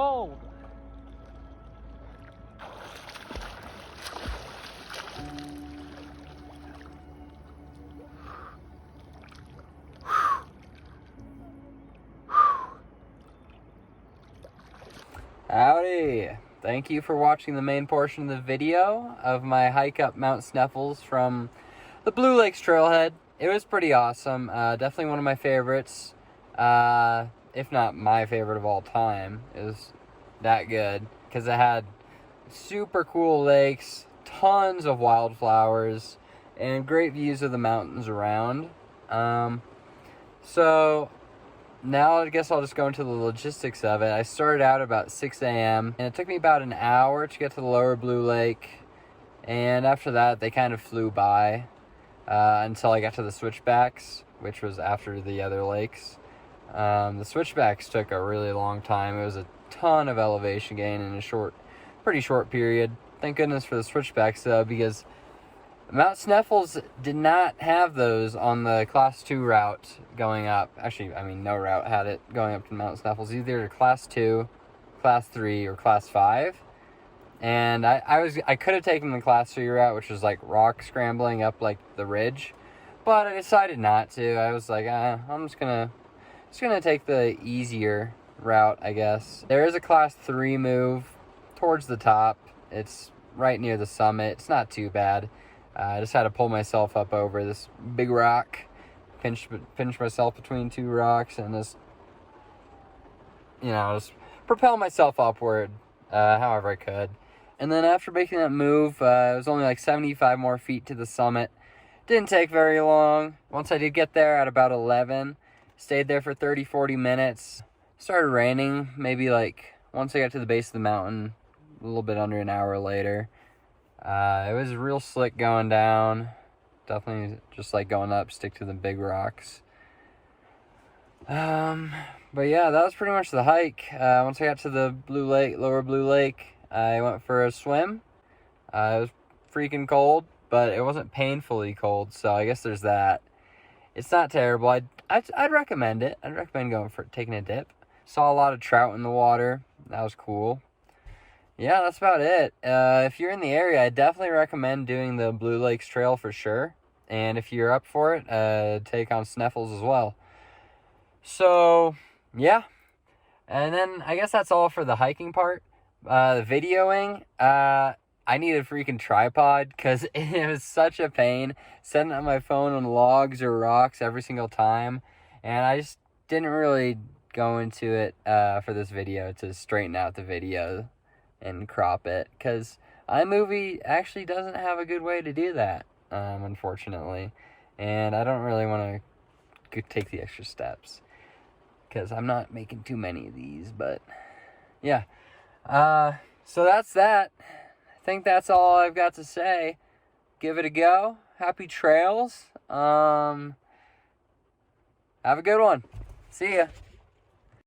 cold. Howdy! Thank you for watching the main portion of the video of my hike up Mount Sneffels from the Blue Lakes Trailhead. It was pretty awesome. Definitely one of my favorites. If not my favorite of all time. It was that good because it had super cool lakes, tons of wildflowers, and great views of the mountains around. So now I guess I'll just go into the logistics of it. I started out about 6 a.m. and it took me about an hour to get to the lower Blue Lake. And after that, they kind of flew by until I got to the switchbacks, which was after the other lakes. The switchbacks took a really long time. It was a ton of elevation gain in a pretty short period. Thank goodness for the switchbacks though, because Mount Sneffels did not have those on the Class 2 route going up. Actually, I mean, no route had it going up to Mount Sneffels, either Class 2, Class 3, or Class 5. And I could have taken the Class 3 route, which was like rock scrambling up like the ridge, but I decided not to. I was like, I'm just gonna take the easier route, I guess. There is a Class 3 move towards the top. It's right near the summit. It's not too bad. I just had to pull myself up over this big rock, pinch myself between two rocks, and just propel myself upward however I could. And then after making that move, it was only like 75 more feet to the summit. Didn't take very long. Once I did get there at about 11, stayed there for 30-40 minutes. Started raining maybe like once I got to the base of the mountain, a little bit under an hour later. It was real slick going down. Definitely just like going up, stick to the big rocks. But yeah, that was pretty much the hike. Once I got to the lower Blue Lake, I went for a swim. It was freaking cold, but it wasn't painfully cold, so I guess there's that. It's not terrible. I'd recommend it. I'd recommend taking a dip. Saw a lot of trout in the water. That was cool. Yeah, that's about it. If you're in the area, I definitely recommend doing the Blue Lakes Trail for sure. And if you're up for it, take on Sneffels as well. So, yeah. And then I guess that's all for the hiking part. The videoing, I need a freaking tripod because it was such a pain setting up my phone on logs or rocks every single time. And I just didn't really go into it for this video to straighten out the video and crop it, because iMovie actually doesn't have a good way to do that, unfortunately, and I don't really want to take the extra steps because I'm not making too many of these. But yeah, so that's that. I think that's all I've got to say. Give it a go. Happy trails. Have a good one. See ya.